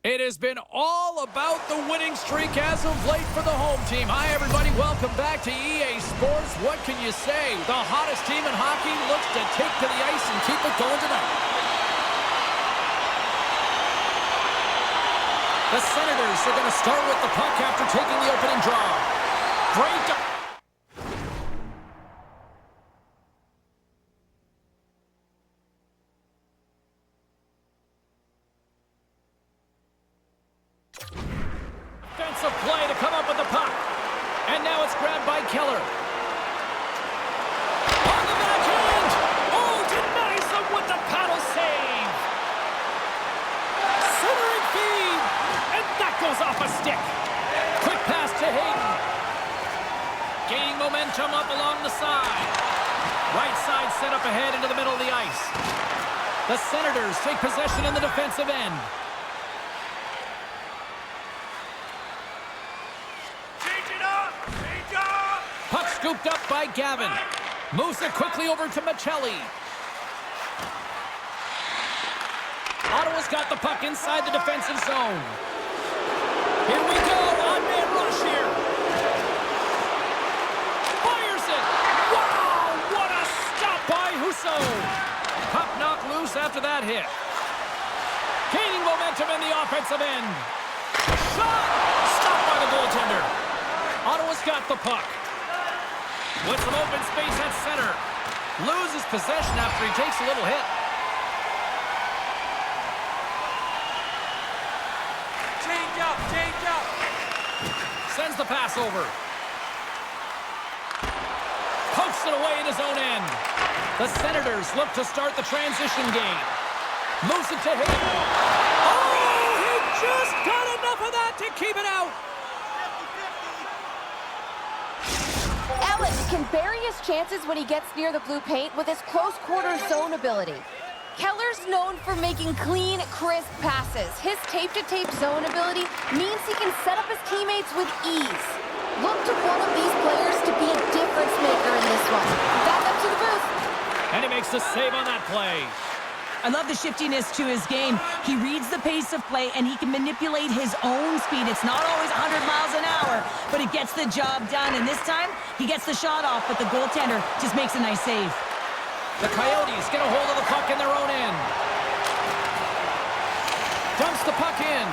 It has been all about the winning streak as of late for the home team. Hi, everybody. Welcome back to EA Sports. What can you say? The hottest team in hockey looks to take to the ice and keep it going tonight. The Senators are going to start with the puck after taking the opening draw. Great. Defensive play to come up with the puck. And now it's grabbed by Keller. On the backhand! Oh, denies him with the paddle save! Centering feed! And that goes off a stick. Quick pass to Hayden. Gaining momentum up along the side. Right side set up ahead into the middle of the ice. The Senators take possession in the defensive end. Puck scooped up by Gavin. Moves it quickly over to Michelli. Ottawa's got the puck inside the defensive zone. Here we go. On-man rush here. Fires it. Wow, what a stop by Husso. Puck knocked loose after that hit. Gaining momentum in the offensive end. Shot! Stopped by the goaltender. Ottawa's got the puck. With some open space at center. Loses possession after he takes a little hit. Change up, change up. Sends the pass over. Pokes it away in his own end. The Senators look to start the transition game. Moves it to him. Oh, he just got enough of that to keep it out. Ellis can bury his chances when he gets near the blue paint with his close-quarter zone ability. Keller's known for making clean, crisp passes. His tape-to-tape zone ability means he can set up his teammates with ease. Look to one of these players to be a difference maker in this one. Back up to the booth. And he makes the save on that play. I love the shiftiness to his game. He reads the pace of play, and he can manipulate his own speed. It's not always 100 miles an hour, but it gets the job done. And this time, he gets the shot off, but the goaltender just makes a nice save. The Coyotes get a hold of the puck in their own end. Dumps the puck in.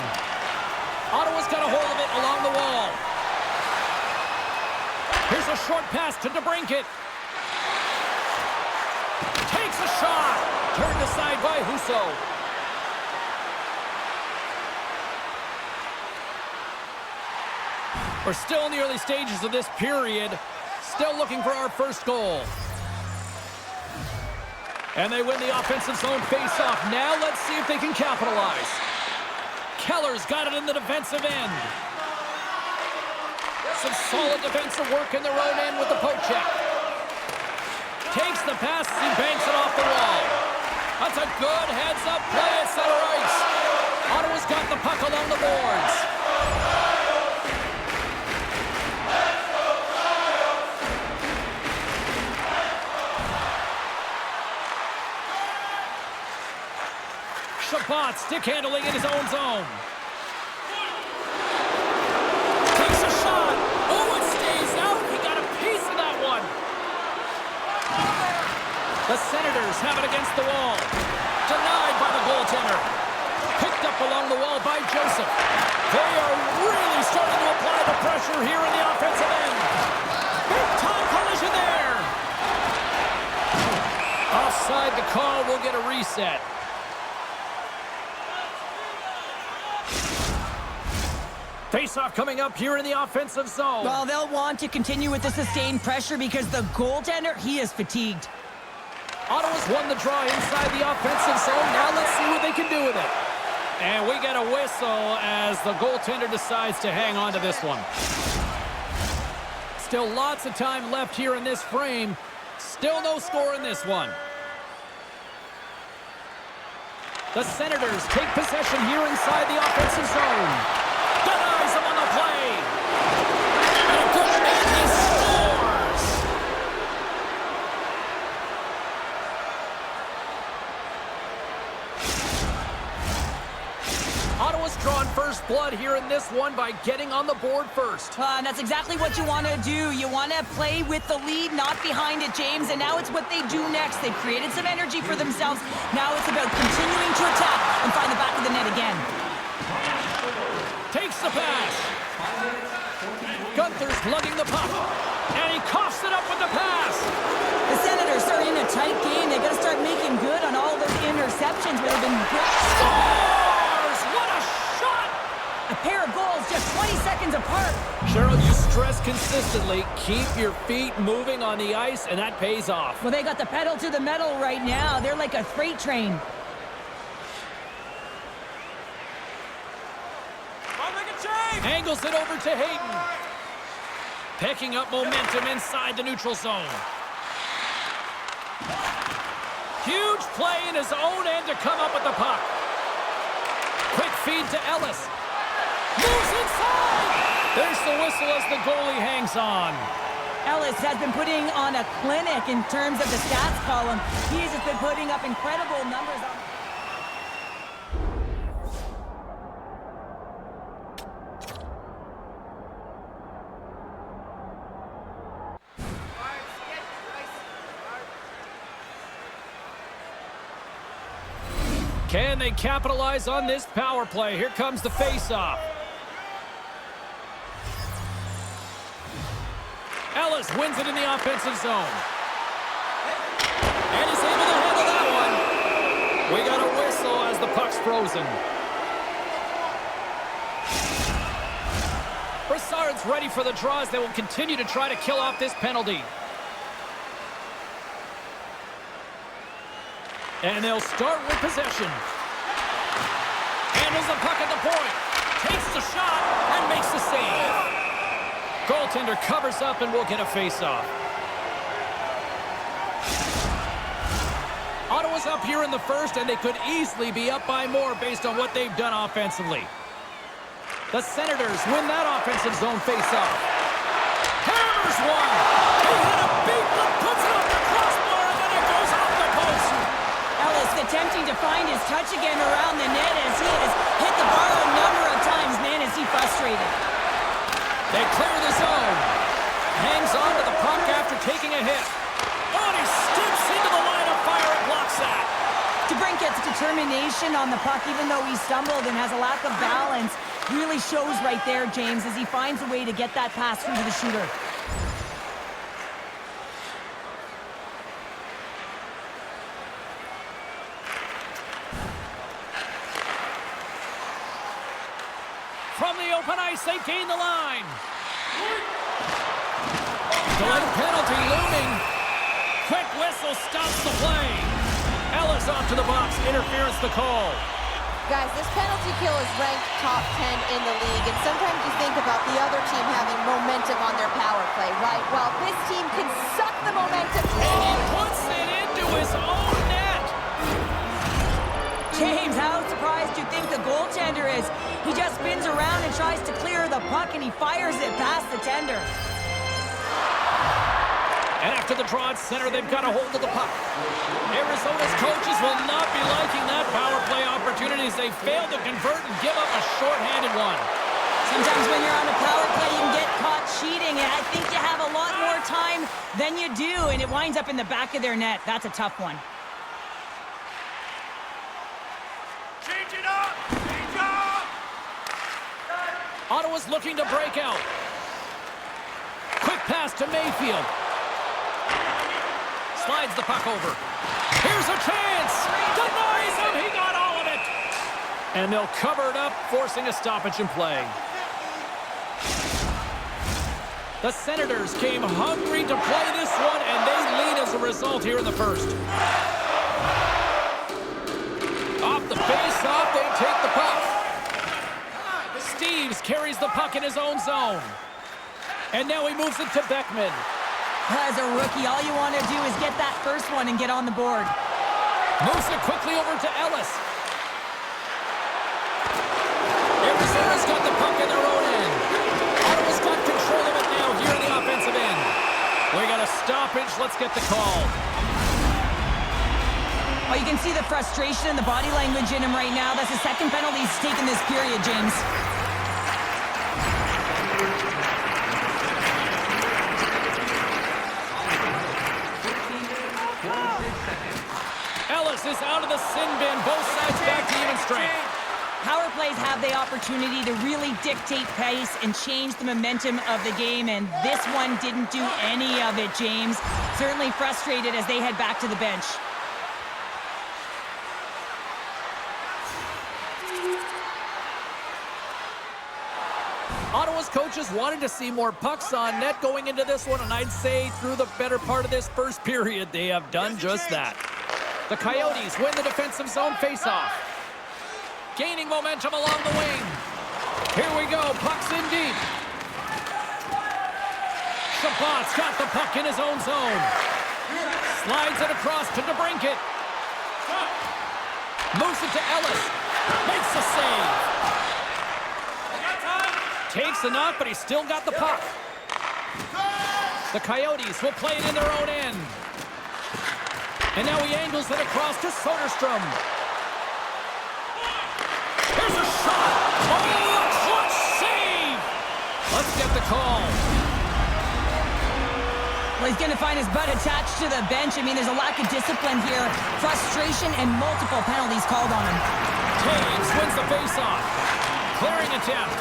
Ottawa's got a hold of it along the wall. Here's a short pass to DeBrincat. Takes a shot. Turned aside by Husso. We're still in the early stages of this period. Still looking for our first goal. And they win the offensive zone face-off. Now let's see if they can capitalize. Keller's got it in the defensive end. Some solid defensive work in their own end with the poke check. Takes the pass as he banks it off the wall. That's a good heads-up play at center ice. Ottawa's got the puck along the boards. Chabot stick handling in his own zone. Takes a shot. Oh, it stays out. He got a piece of that one. The Senators have it against the wall. Denied by the goaltender. Picked up along the wall by Joseph. They are really starting to apply the pressure here in the offensive end. Big time collision there. Offside the call will get a reset. Face-off coming up here in the offensive zone. Well, they'll want to continue with the sustained pressure because the goaltender, he is fatigued. Ottawa's won the draw inside the offensive zone. Now let's see what they can do with it. And we get a whistle as the goaltender decides to hang on to this one. Still lots of time left here in this frame. Still no score in this one. The Senators take possession here inside the offensive zone. Denies him on the play. And a good man, he scores! Ottawa's drawn lifeblood here in this one by getting on the board first. And that's exactly what you want to do. You want to play with the lead, not behind it, James. And now it's what they do next. They've created some energy for themselves. Now it's about continuing to attack and find the back of the net again. Takes the pass. Gunther's lugging the puck. And he coughs it up with the pass. The Senators are in a tight game. They got to start making good on all those interceptions where they've been Scores! What a shot! a pair of goals just 20 seconds apart. Cheryl, you stress consistently, keep your feet moving on the ice, and that pays off. Well, they got the pedal to the metal right now. They're like a freight train. Angles it over to Hayden. Picking up momentum inside the neutral zone. Huge play in his own end to come up with the puck. Quick feed to Ellis. Moves inside! There's the whistle as the goalie hangs on. Ellis has been putting on a clinic in terms of the stats column. He has just been putting up incredible numbers on... Can they capitalize on this power play? Here comes the face-off. Ellis wins it in the offensive zone. And he's able to handle that one. We got a whistle as the puck's frozen. Brassard's ready for the draw as they will continue to try to kill off this penalty. And they'll start with possession. Handles the puck at the point. Takes the shot and makes the save. Goaltender covers up and will get a face-off. Ottawa's up here in the first, and they could easily be up by more based on what they've done offensively. The Senators win that offensive zone face-off. Hammers one. He hit a big one, puts it off the crossbar, and then it goes off the post. Ellis attempting to find his touch again around the net as he has hit the bar a number of times. Man, is he frustrated. They clear the zone. Hangs on to the puck after taking a hit. Oh, and he scoops into the line of fire and blocks that. DeBrincat's determination on the puck, even though he stumbled and has a lack of balance, really shows right there, James, as he finds a way to get that pass through to the shooter. From the open ice, they gain the line. Delayed penalty looming. Quick whistle stops the play. Ellis off to the box. Interference the call. Guys, this penalty kill is ranked top 10 in the league, and sometimes you think about the other team having momentum on their power play, right? Well, this team can suck the momentum. And he puts it into his own net. James, how surprised do you think the goaltender is? He just spins around and tries to clear the puck, and he fires it past the tender. And after the draw at center, they've got a hold of the puck. Arizona's coaches will not be liking that power play opportunity as they fail to convert and give up a shorthanded one. Sometimes when you're on a power play, you can get caught cheating, and I think you have a lot more time than you do, and it winds up in the back of their net. That's a tough one. Change it up! Change up! Ottawa's looking to break out. Quick pass to Mayfield. Slides the puck over. Here's a chance! Denies him! He got all of it! And they'll cover it up, forcing a stoppage in play. The Senators came hungry to play this one, and they lead as a result here in the first. Off the face-off, they take the puck. Steves carries the puck in his own zone. And now he moves it to Beckman. As a rookie, all you want to do is get that first one and get on the board. Moves it quickly over to Ellis. Arizona's got the puck in their own end. Ottawa's got control of it now here in the offensive end. We got a stoppage. Let's get the call. Oh, you can see the frustration and the body language in him right now. That's the second penalty he's taken this period, James. is out of the sin bin. Both sides back to even strength. Power plays have the opportunity to really dictate pace and change the momentum of the game, and this one didn't do any of it, James. Certainly frustrated as they head back to the bench. Ottawa's coaches wanted to see more pucks on net going into this one, and I'd say through the better part of this first period, they have done just that. The Coyotes win the defensive zone faceoff. Gaining momentum along the wing. Here we go, puck's in deep. Chabot's got the puck in his own zone. Slides it across to DeBrincat. Moves it to Ellis. Makes the save. Takes the knock, but he's still got the puck. The Coyotes will play it in their own end. And now he angles it across to Soderstrom. Here's a shot. Oh, clutch save. Let's get the call. Well, he's going to find his butt attached to the bench. I mean, there's a lack of discipline here. Frustration and multiple penalties called on him. Taves wins the faceoff. Clearing attempt.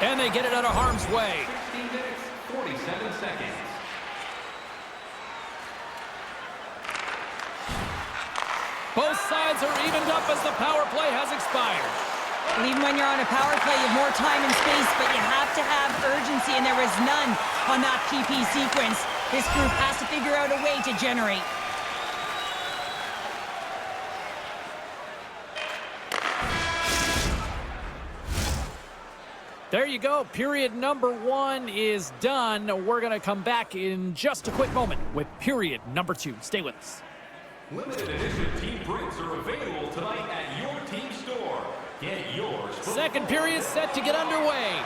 And they get it out of harm's way. 16 minutes, 47 seconds. Both sides are evened up as the power play has expired. Well, even when you're on a power play, you have more time and space, but you have to have urgency, and there was none on that PP sequence. This group has to figure out a way to generate. There you go. Period number 1 is done. We're going to come back in just a quick moment with period number 2. Stay with us. Limited edition team prints are available tonight at your team store. Get yours. Second period set to get underway.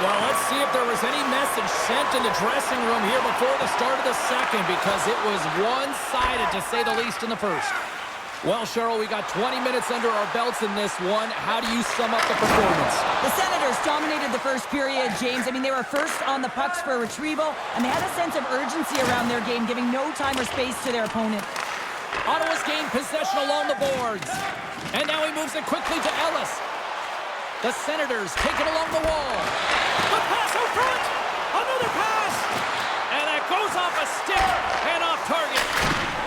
Well, let's see if there was any message sent in the dressing room here before the start of the second, because it was one-sided, to say the least, in the first. Well, Cheryl, we got 20 minutes under our belts in this one. How do you sum up the performance? The Senators dominated the first period, James. I mean, they were first on the pucks for retrieval, and they had a sense of urgency around their game, giving no time or space to their opponent. Ottawa's gained possession along the boards. And now he moves it quickly to Ellis. The Senators take it along the wall. The pass out front. Another pass. And that goes off a stick and off target.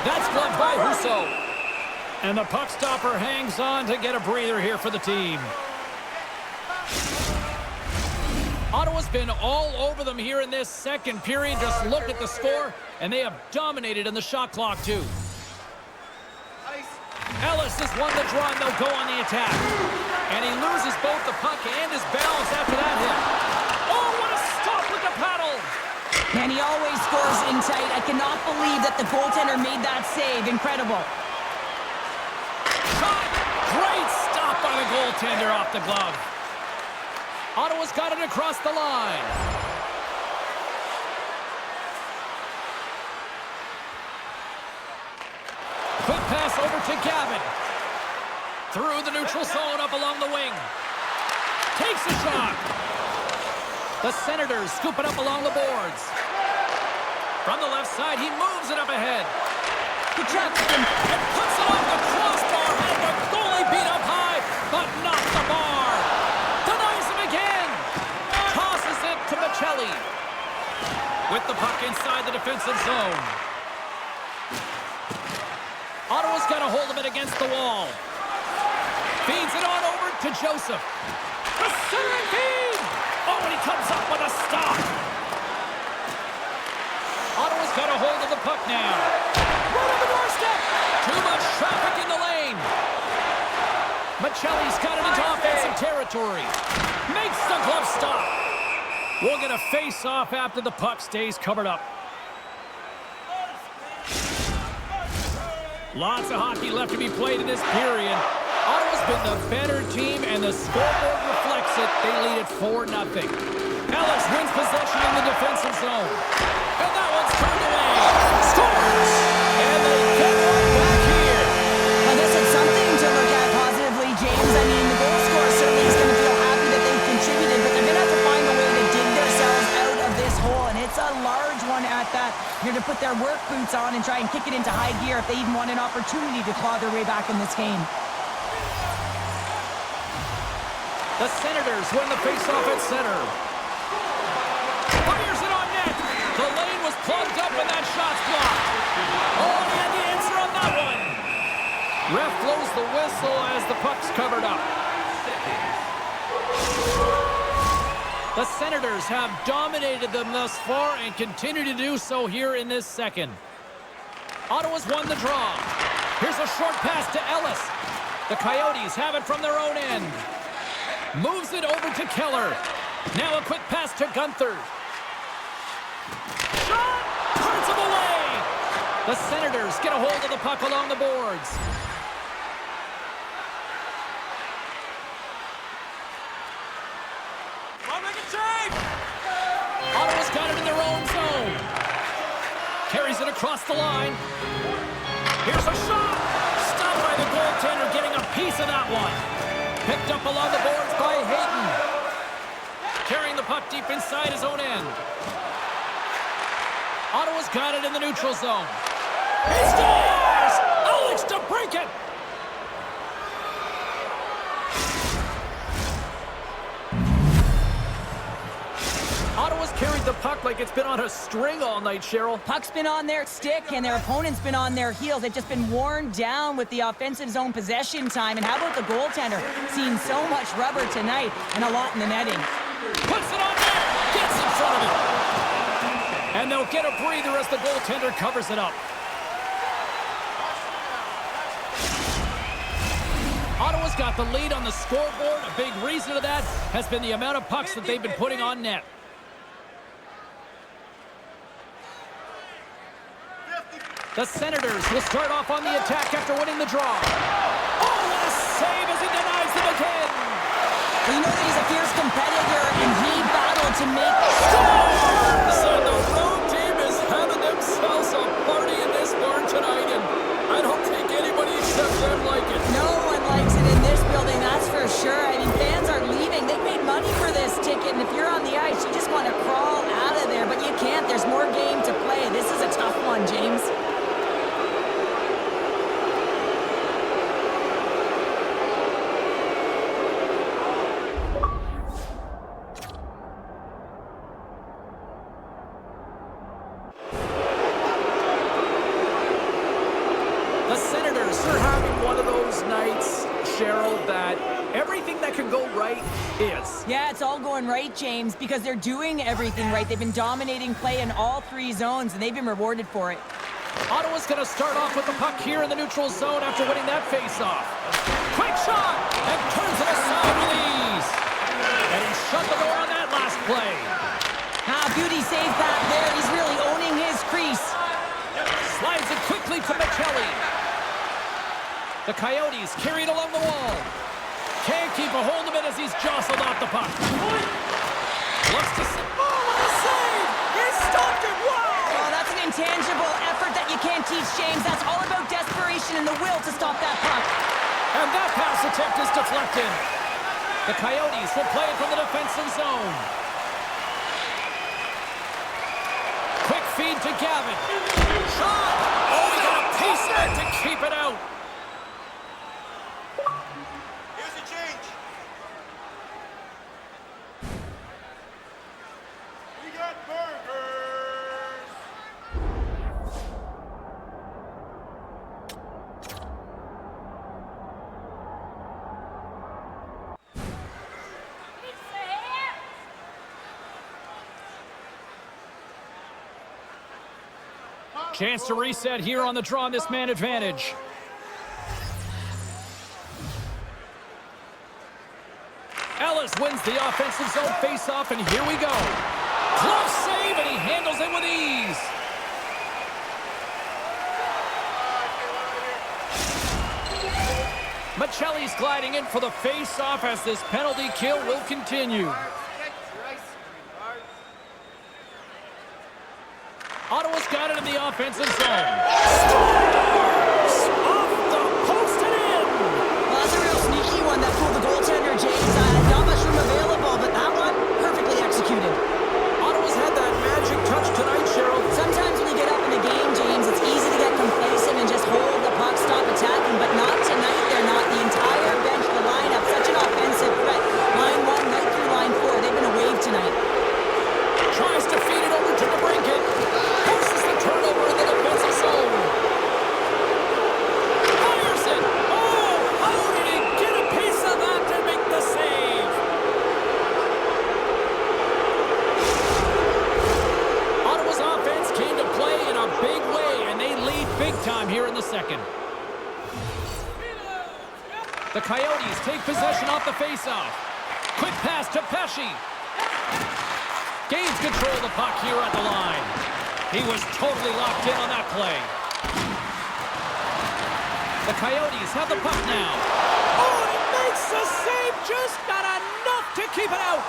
That's gloved by Husso. And the puck stopper hangs on to get a breather here for the team. Ottawa's been all over them here in this second period. Just look at the score, and they have dominated in the shot clock, too. Ellis has won the draw, and they'll go on the attack. And he loses both the puck and his balance after that hit. Oh, what a stop with the paddle! And he always scores in tight. I cannot believe that the goaltender made that save. Incredible. Shot! Great stop by the goaltender off the glove. Ottawa's got it across the line. Quick pass over to Gavin. Through the neutral zone, up along the wing. Takes a shot. The Senators scoop it up along the boards. From the left side, he moves it up ahead. Jackson. And puts it off the crossbar. And the goalie beat up high, but not the bar. Denies him again. Tosses it to Michelli. With the puck inside the defensive zone. Ottawa's got a hold of it against the wall. Feeds it on over to Joseph. The center feed! Oh, and he comes up with a stop. Ottawa's got a hold of the puck now. Right on the doorstep. Too much traffic in the lane. Michelli's got it into offensive territory. Makes the glove stop. We'll get a face-off after the puck stays covered up. Lots of hockey left to be played in this period. Ottawa's been the better team, and the scoreboard reflects it. They lead it 4-0. Ellis wins possession in the defensive zone. And that one's turned away. Scores! And they get right back here. I guess it's something to look at positively, James. I mean, the goal scorer certainly is going to feel happy that they've contributed, but they're going to have to find a way to dig themselves out of this hole, and it's a large one at that. They're going to put their work boots on and try and kick it into high gear if they even want an opportunity to claw their way back in this game. The Senators win the faceoff at center. Fires it on net. The lane was plugged up and that shot's blocked. Oh, and he had the answer on that one. Ref blows the whistle as the puck's covered up. The Senators have dominated them thus far and continue to do so here in this second. Ottawa's won the draw. Here's a short pass to Ellis. The Coyotes have it from their own end. Moves it over to Keller. Now a quick pass to Gunther. Shot! Turns him away! The Senators get a hold of the puck along the boards. Ottawa's got it in their own zone. Carries it across the line. Here's a shot! Stopped by the goaltender, getting a piece of that one. Picked up along the boards by Hayden. Carrying the puck deep inside his own end. Ottawa's got it in the neutral zone. He scores! Alex to break it! Ottawa's carried the puck like it's been on a string all night, Cheryl. Puck's been on their stick, and their opponent's been on their heels. They've just been worn down with the offensive zone possession time. And how about the goaltender? Seen so much rubber tonight and a lot in the netting. Puts it on net! Gets in front of it! And they'll get a breather as the goaltender covers it up. Ottawa's got the lead on the scoreboard. A big reason to that has been the amount of pucks that they've been putting on net. The Senators will start off on the attack after winning the draw. Oh, what a save as he denies them again. Well, you know that he's a fierce competitor, and he battled to make scores! And the road team is having themselves a party in this barn tonight, and I don't think anybody except them like it. No one likes it in this building, that's for sure. I mean, fans are leaving. They paid money for this ticket, and if you're on the ice, you just want to crawl out of there, but you can't. There's more game to play. This is a tough one, James. The Senators are having one of those nights, Cheryl, that everything that can go right is. Yeah, it's all going right, James, because they're doing everything right. They've been dominating play in all three zones, and they've been rewarded for it. Ottawa's going to start off with the puck here in the neutral zone after winning that faceoff. Quick shot! And turns it aside with ease. And he shut the door on that last play. Beauty save back there. He's really owning his crease. Slides it quickly to Michelli. The Coyotes carry it along the wall. Can't keep a hold of it as he's jostled off the puck. Looks to see. Oh, what a save! He stopped it! Wow! Oh, that's an intangible effort that you can't teach, James. That's all about desperation and the will to stop that puck. And that pass attempt is deflected. The Coyotes will play it from the defensive zone. Quick feed to Gavin. Shot! Oh, he got a piece there to keep it out. Here's a change. We got burgers. Chance to reset here on the draw on this man advantage. Ellis wins the offensive zone faceoff, and here we go. Close save, and he handles it with ease. Michelli's gliding in for the faceoff as this penalty kill will continue. Ottawa's got it in the offensive zone. Scores! Off the post and in! Well, that's a real sneaky one that fooled the goaltender, James. Not much room available, but that one, perfectly executed. Ottawa's had that magic touch tonight, Cheryl. Sometimes when you get second. The Coyotes take possession off the faceoff. Quick pass to Pesci. Gains control of the puck here at the line. He was totally locked in on that play. The Coyotes have the puck now. Oh, he makes the save. Just not enough to keep it out.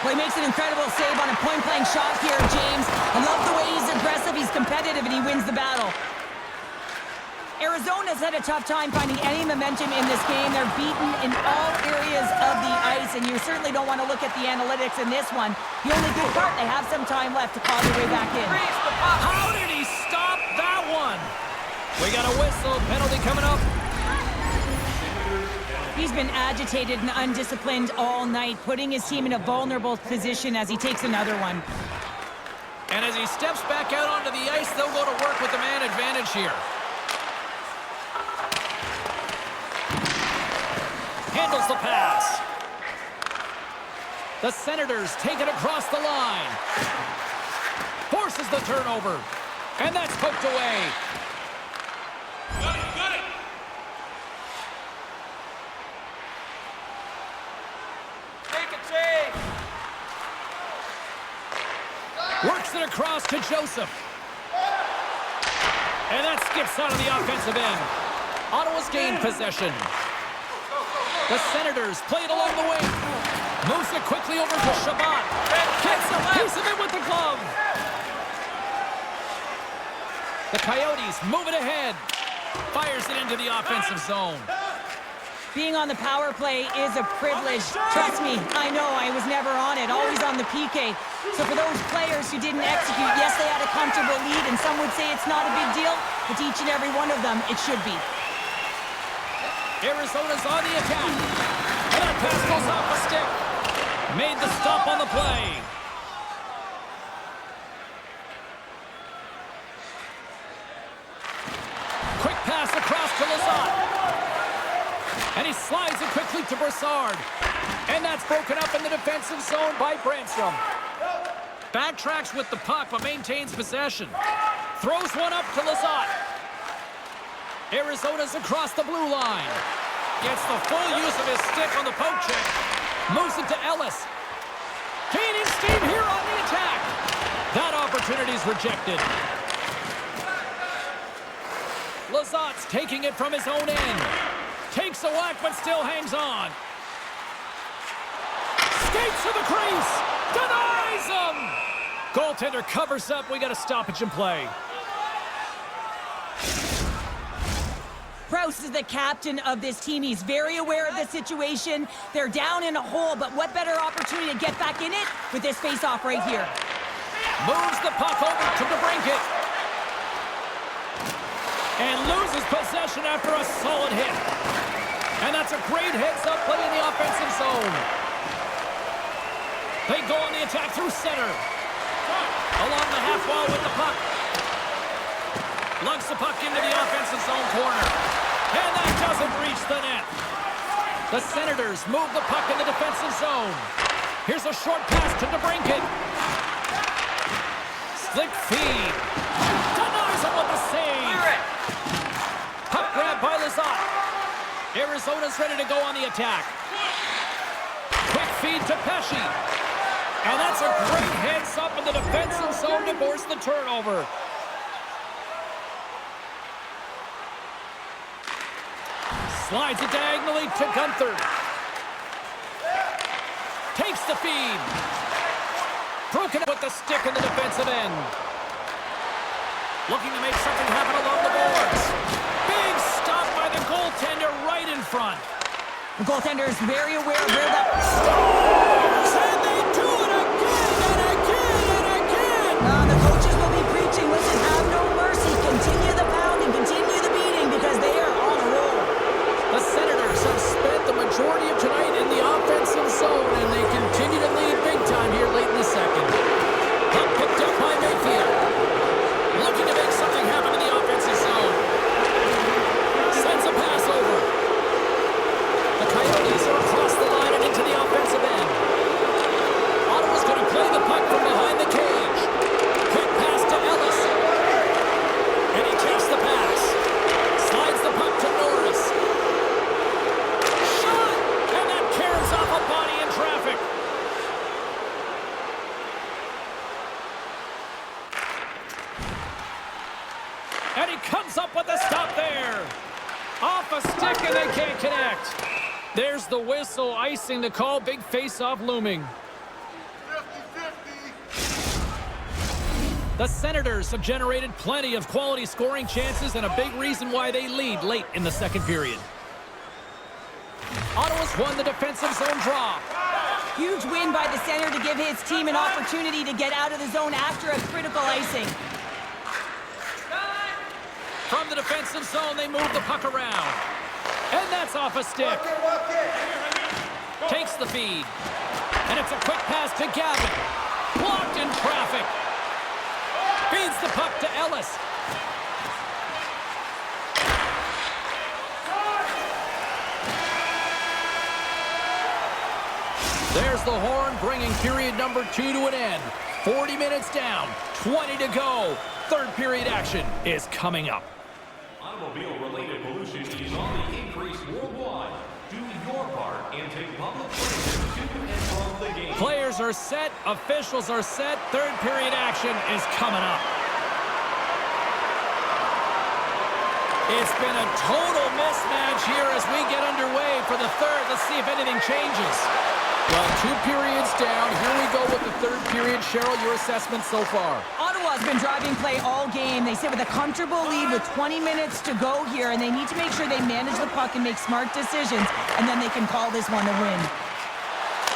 Well, he makes an incredible save on a point-blank shot here, James. I love the way he's aggressive, he's competitive, and he wins the battle. Arizona's had a tough time finding any momentum in this game. They're beaten in all areas of the ice, and you certainly don't want to look at the analytics in this one. The only good part, they have some time left to claw their way back in. How did he stop that one? We got a whistle. Penalty coming up. He's been agitated and undisciplined all night, putting his team in a vulnerable position as he takes another one. And as he steps back out onto the ice, they'll go to work with the man advantage here. Handles the pass. The Senators take it across the line. Forces the turnover. And that's poked away. Got it, got it. Make a change. Works it across to Joseph. And that skips out of the offensive end. Ottawa's gained possession. The Senators play it along the wing. Moves it quickly over to Shabbat. Gets a piece of it with the glove. The Coyotes move it ahead. Fires it into the offensive zone. Being on the power play is a privilege. Trust me, I know I was never on it, always on the PK. So for those players who didn't execute, yes, they had a comfortable lead, and some would say it's not a big deal, but to each and every one of them, it should be. Arizona's on the attack. And that pass goes off the stick. Made the stop on the play. Quick pass across to Lazat. And he slides it quickly to Brassard. And that's broken up in the defensive zone by Brandstrom. Backtracks with the puck, but maintains possession. Throws one up to Lazat. Arizona's across the blue line. Gets the full use of his stick on the poke check. Moves it to Ellis. Gaining steam here on the attack. That opportunity's rejected. Lazat's taking it from his own end. Takes a whack, but still hangs on. Skates to the crease. Denies him. Goaltender covers up. We got a stoppage in play. Proust is the captain of this team. He's very aware of the situation. They're down in a hole, but what better opportunity to get back in it with this face-off right here. Moves the puck over to DeBrincat. And loses possession after a solid hit. And that's a great heads-up play in the offensive zone. They go on the attack through center. Along the half wall with the puck. Lugs the puck into the offensive zone corner. And that doesn't reach the net. The Senators move the puck in the defensive zone. Here's a short pass to DeBrincat. Slick feed. Denies him with the save. Puck grab by Lazat. Arizona's ready to go on the attack. Quick feed to Pesci. And that's a great heads up in the defensive zone to force the turnover. Slides it diagonally to Gunther. Takes the feed. Broken up with the stick in the defensive end. Looking to make something happen along the boards. Big stop by the goaltender right in front. The goaltender is very aware of where that... Scores! And they do it again and again and again! The coaches will be preaching, listen, have no mercy. Continue the pounding, continue the beating, because they are on a roll. The Senators have spent the majority of tonight in the offensive zone, and they continue to lead big time here late in the second. Puck picked up by Mayfield. Looking to make something happen in the offensive zone. Sends a pass over. The Coyotes are across the line and into the offensive end. And he comes up with a stop there. Off a stick, and they can't connect. There's the whistle, icing the call. Big face-off looming. 50-50. The Senators have generated plenty of quality scoring chances and a big reason why they lead late in the second period. Ottawa's won the defensive zone draw. Huge win by the center to give his team an opportunity to get out of the zone after a critical icing. From the defensive zone, they move the puck around. And that's off a stick. Takes the feed. And it's a quick pass to Gavin. Blocked in traffic. Feeds the puck to Ellis. There's the horn, bringing period number 2 to an end. 40 minutes down, 20 to go. Third period action is coming up. Automobile-related pollution is on the increase worldwide. Do your part and take public transit to and from the game. Players are set, officials are set. Third period action is coming up. It's been a total mismatch here as we get underway for the third. Let's see if anything changes. Well, 2 periods down. Here we go with the third period. Cheryl, your assessment so far? Ottawa's been driving play all game. They sit with a comfortable lead with 20 minutes to go here, and they need to make sure they manage the puck and make smart decisions, and then they can call this one a win.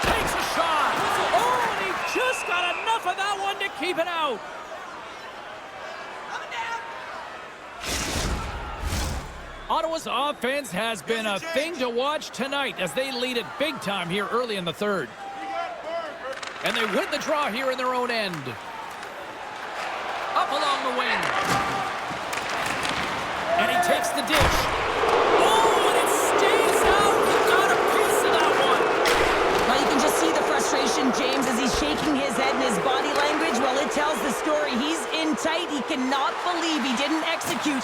Takes a shot. Oh, and he just got enough of that one to keep it out. Ottawa's offense has been a thing to watch tonight as they lead it big time here early in the third. And they win the draw here in their own end. Up along the wing. And he takes the dish. Oh, and it stays out. He got a piece of that one. Well, you can just see the frustration, James, as he's shaking his head and his body language. Well, it tells the story. He's in tight. He cannot believe he didn't execute.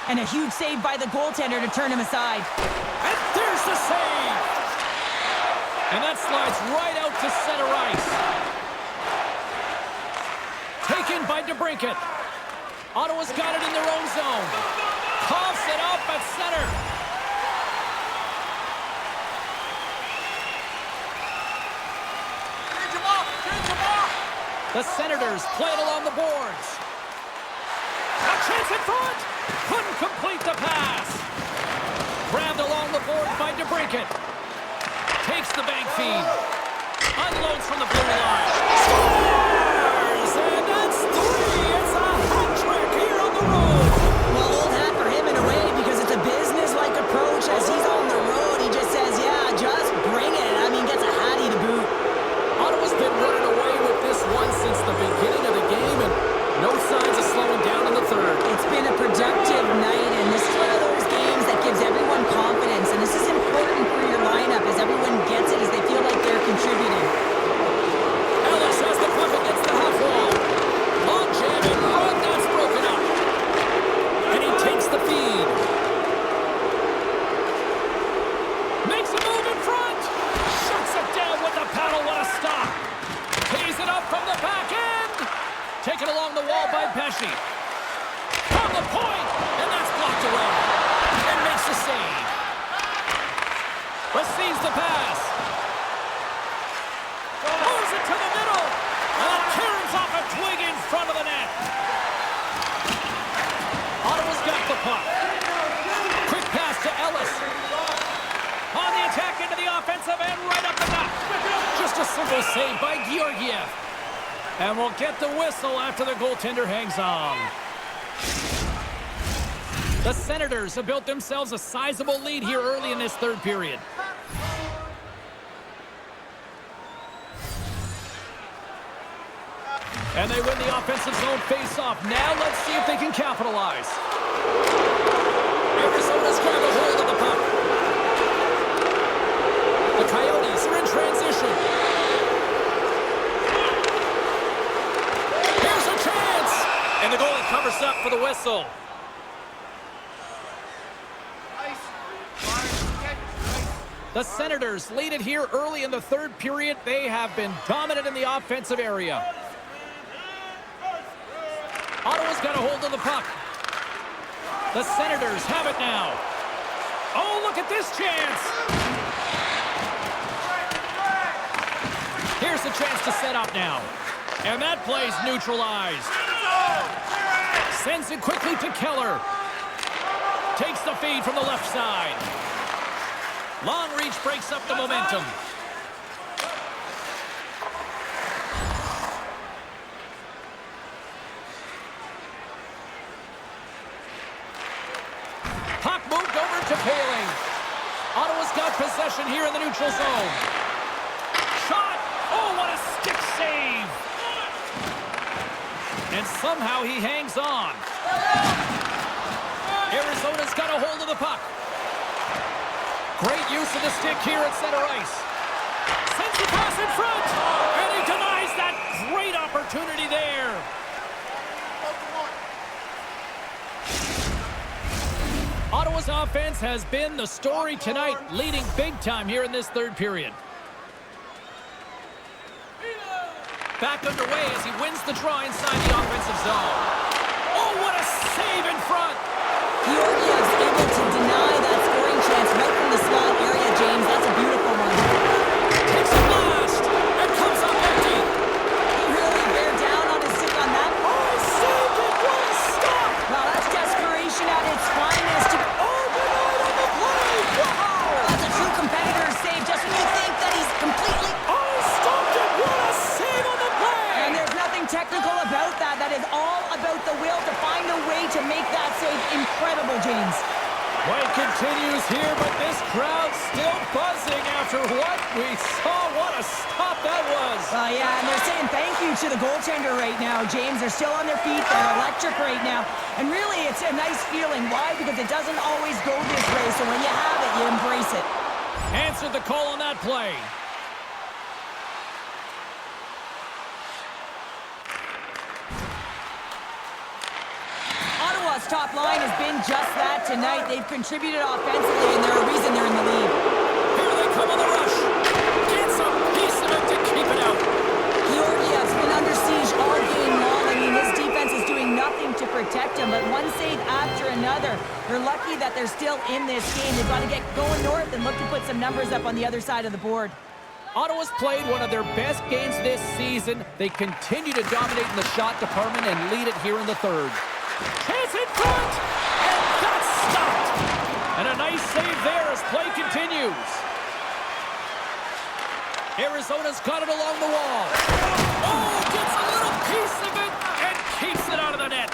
And a huge save by the goaltender to turn him aside. And there's the save. And that slides right out to center ice. Taken by DeBrincat. Ottawa's got it in their own zone. Coughs it up at center. Change him off! Change him off! The Senators play it along the boards. A chance in front. Couldn't complete the pass. Grabbed along the board by DeBrincat. Takes the bank feed. Unloads from the blue line. Scores! And that's 3. It's a hat trick here on the road. Well, old hat for him in a way because it's a business-like approach. As he's on the road, he just says, yeah, just bring it. I mean, gets a hattie to boot. Ottawa's been running away with this one since the beginning of the game, and no signs of slowing down in the third. It's been a productive night, and this is one of those games that gives everyone confidence, and this is important for your lineup as everyone gets it, as they feel like they're contributing. Ellis has the puck against the half wall. Long jam and run, that's broken up. And he takes the feed. Makes a move in front. Shuts it down with the paddle. What a stop. Tees it up from the back end. Taken along the wall by Pesci. From the point, and that's blocked away. And makes the save. Receives the pass. Moves it to the middle. And Cairns off a twig in front of the net. Ottawa's got the puck. Quick pass to Ellis. On the attack into the offensive end, right up the gut. Just a simple save by Georgiev. And we'll get the whistle after the goaltender hangs on. The Senators have built themselves a sizable lead here early in this third period. And they win the offensive zone face-off. Now let's see if they can capitalize. Arizona's grabbed a hold of the puck. The Coyotes are in transition. Here's a chance! And the goalie covers up for the whistle. The Senators lead it here early in the third period. They have been dominant in the offensive area. Ottawa's got a hold of the puck. The Senators have it now. Oh, look at this chance. Here's the chance to set up now. And that play's neutralized. Sends it quickly to Keller. Takes the feed from the left side. Long reach breaks up the momentum. Puck moved over to Paling. Ottawa's got possession here in the neutral zone. Shot! Oh, what a stick save! And somehow he hangs on. Arizona's got a hold of the puck. Great use of the stick here at center ice. Sends the pass in front! And he denies that great opportunity there. Ottawa's offense has been the story tonight, leading big time here in this third period. Back underway as he wins the draw inside the offensive zone. Oh, what a save in front! Georgiev's able to deny that scoring chance right from the slot area, James. That's a beautiful one. Takes a blast and comes up empty. He really bear down on his stick on that. Oh, he saved it! What a stop! Well, that's desperation at its finest. Oh, denied on the play! Wow! That's a true competitor's save just when you think that he's completely... Oh, stopped it! What a save on the play! And there's nothing technical about that. That is all about the will to find a way to make that save incredible, James. Play continues here, but this crowd's still buzzing after what we saw. What a stop that was! Yeah, and they're saying thank you to the goaltender right now, James. They're still on their feet. They're electric right now. And really, it's a nice feeling. Why? Because it doesn't always go this way, so when you have it, you embrace it. Answered the call on that play. Ottawa's top line has been just that tonight. They've contributed offensively, and they're a reason they're in the lead. Here they come on the rush. Gets a piece of it to keep it out. Georgiev's been under siege all game long. I mean, his defense is doing nothing to protect him, but one save after another. They're lucky that they're still in this game. They've got to get going north and look to put some numbers up on the other side of the board. Ottawa's played one of their best games this season. They continue to dominate in the shot department and lead it here in the third. Chance in front! And that's stopped! And a nice save there as play continues. Arizona's got it along the wall. Oh, gets a little piece of it and keeps it out of the net.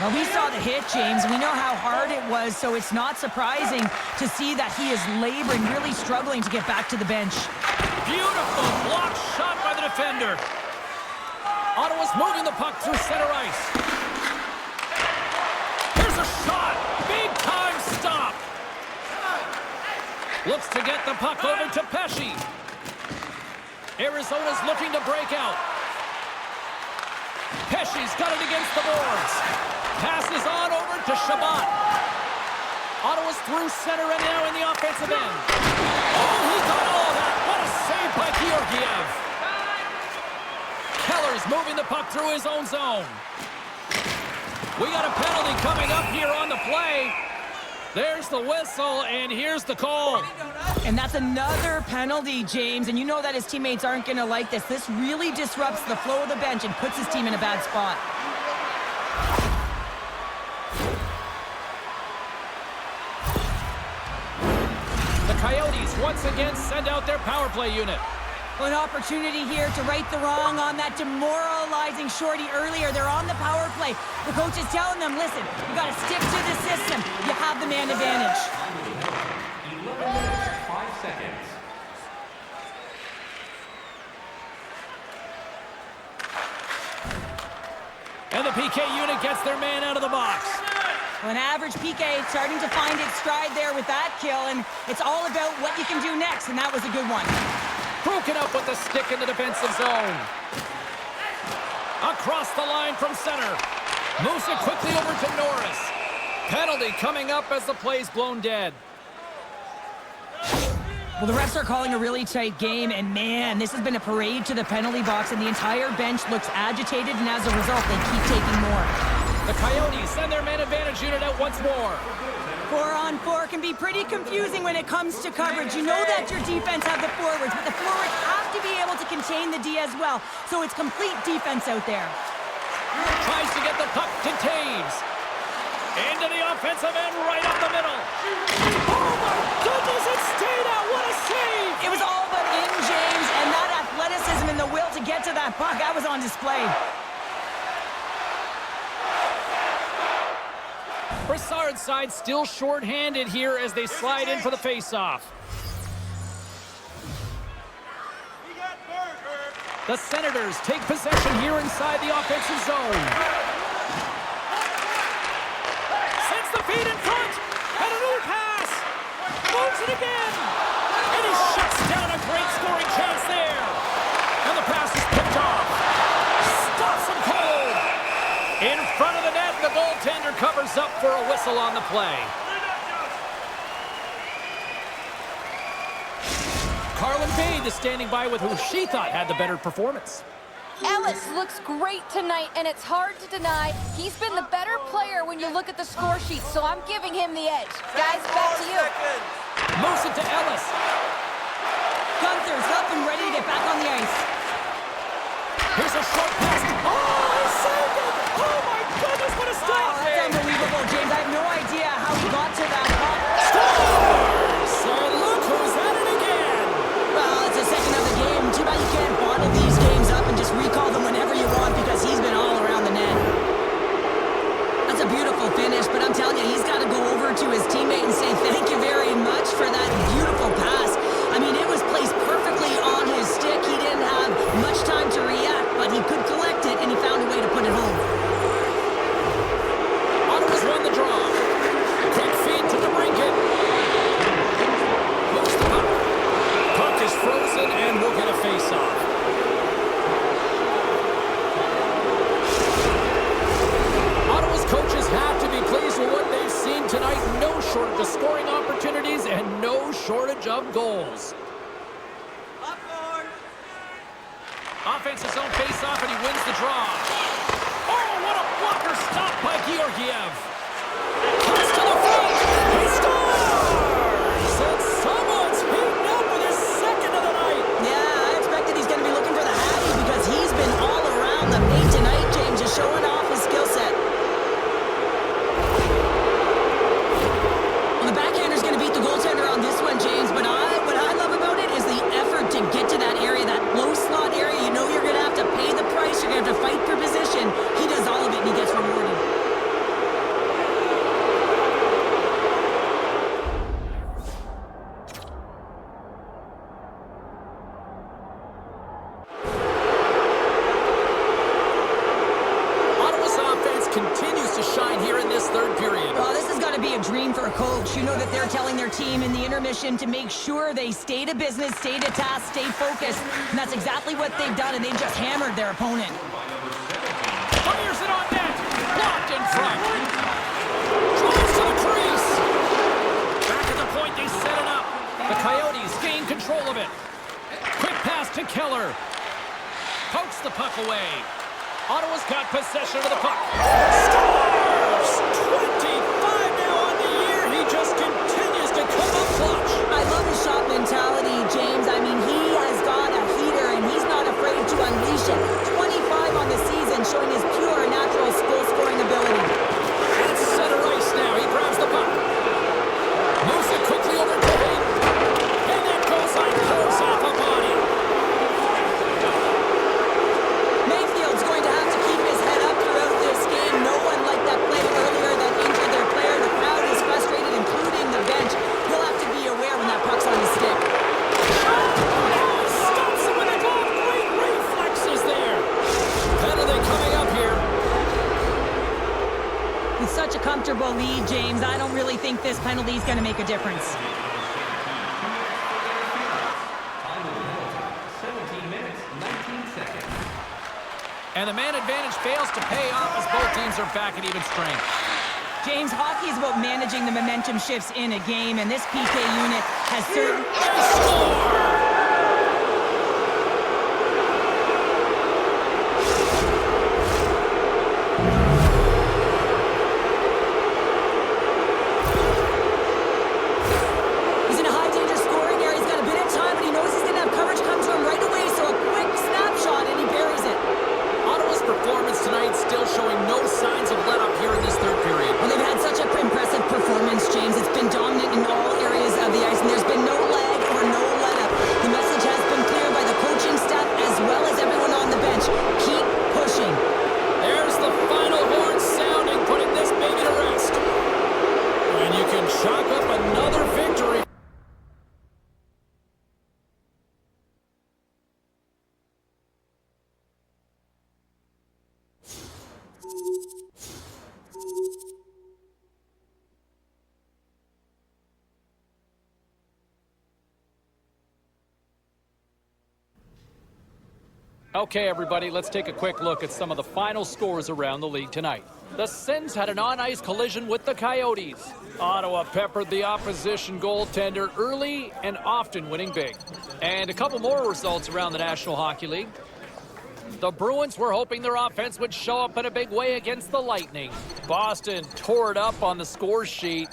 Well, we saw the hit, James. We know how hard it was, so it's not surprising to see that he is laboring, really struggling to get back to the bench. Beautiful block shot by the defender. Ottawa's moving the puck through center ice. Here's a shot. Big time stop. Looks to get the puck over to Pesci. Arizona's looking to break out. Pesci's got it against the boards. Passes on over to Shabbat. Ottawa's through center and now in the offensive end. Oh, he got all that. What a save by Georgiev. Keller's moving the puck through his own zone. We got a penalty coming up here on the play. There's the whistle, and here's the call. And that's another penalty, James. And you know that his teammates aren't going to like this. This really disrupts the flow of the bench and puts his team in a bad spot. The Coyotes once again send out their power play unit. An opportunity here to right the wrong on that demoralizing shorty earlier. They're on the power play. The coach is telling them, listen, you got to stick to the system. You have the man advantage. 11 minutes, 5 seconds. And the PK unit gets their man out of the box. Well, an average PK starting to find its stride there with that kill, and it's all about what you can do next, and that was a good one. Broken up with the stick in the defensive zone. Across the line from center. Moves it quickly over to Norris. Penalty coming up as the play's blown dead. Well, the refs are calling a really tight game, and man, this has been a parade to the penalty box, and the entire bench looks agitated, and as a result, they keep taking more. The Coyotes send their man advantage unit out once more. 4-on-4 can be pretty confusing when it comes to coverage. You know that your defense have the forwards, but the forwards have to be able to contain the D as well. So it's complete defense out there. Tries to get the puck to Taves. Into the offensive end, right up the middle. Oh my goodness, it stayed out. What a save! It was all but in, James, and that athleticism and the will to get to that puck, that was on display. Brassard's side still short-handed here as they slide in for the face-off. The Senators take possession here inside the offensive zone. Sends the feed in front. And another pass. Moves it again. And he shuts down a great scoring chance there. And the pass is picked off. Stops him cold. In front of the net, the goaltender covers up for a whistle on the play. Carlin Bade is standing by with who she thought had the better performance. Ellis looks great tonight, and it's hard to deny he's been the better player when you look at the score sheet, so I'm giving him the edge. Guys, back to you. Moves it to Ellis. Gunther's up and ready to get back on the ice. Here's a short pass. Oh, he saved it! Oh my goodness, what a stop! Oh, that's unbelievable, James. I have no idea how he got to that puck. Scores! And look who's at it again! Well, it's the second of the game. Too bad you can't bottle these games up and just recall them whenever you want because he's been all around the net. That's a beautiful finish, but I'm telling you, he's got to go over to his teammate and say thank you very much for that beautiful pass. I mean, it was placed perfectly on his stick. He didn't have much time to react, but he could collect it, and he found a way to put it home. Ottawa's won the draw. Quick feed to the Brinket. Moves the puck. Puck is frozen, and we'll get a face-off. Ottawa's coaches have to be pleased with what they've seen tonight. No shortage of scoring opportunities and no shortage of goals. Offensive zone face-off, and he wins the draw. Oh, what a blocker stop by Georgiev. Cuts to the front. He scores! And someone's heating up with his second of the night. Yeah, I expected he's going to be looking for the Hattie because he's been all around the paint tonight, James, just showing off his skill set. Well, the backhander's going to beat the goaltender on this one, James, but what I love about it is the effort to get to that area, that low slot area. You know you're going to have to pay the price. You're going to have to fight for position. He does all of it, and he gets rewarded. Ottawa's offense continues to shine here in this third period. Oh, this has got to be a dream for a coach. You know that they're telling their team in the intermission to make sure they stay to business, stay to task, stay focused. And that's exactly what they've done, and they've just hammered their opponent. Fires it on net. Blocked in front. Drives to the crease. Back at the point, they set it up. The Coyotes gain control of it. Quick pass to Keller. Pokes the puck away. Ottawa's got possession of the puck. Scores! 25 now on the year. He just continues to come up clutch. I love his shot mentality, James. I mean, he has got a heater, and he's not afraid to unleash it. 25 on the season, showing his pure, natural goal-scoring ability. That's center ice now. He grabs the puck. Moves it quickly over to Hayden. And then goes on, pulls off a body. Mayfield's going to have to keep his head up throughout this game. No one like that play earlier that injured their player. The crowd is frustrated, including the bench. He'll have to be aware when that puck's on his stick. Stops him with a glove. Great reflexes there. Penalty coming up here. With such a comfortable lead, James, I don't really think this penalty is going to make a difference. 17 minutes, 19 seconds. And the man advantage fails to pay off as both teams are back at even strength. James, hockey is about managing the momentum shifts in a game, and this PK unit has certain... Score! performance tonight, still showing no signs of let up here in this third period. Well, they've had such an impressive performance, James. It's been dominant in all areas of the ice, and there's been no lag or no let-up. The message has been clear by the coaching staff as well as everyone on the bench. Keep pushing. There's the final horn sounding, putting this baby to rest. And you can chalk up another victory. Okay, everybody, let's take a quick look at some of the final scores around the league tonight. The Sens had an on-ice collision with the Coyotes. Ottawa peppered the opposition goaltender early and often winning big. And a couple more results around the National Hockey League. The Bruins were hoping their offense would show up in a big way against the Lightning. Boston tore it up on the score sheet,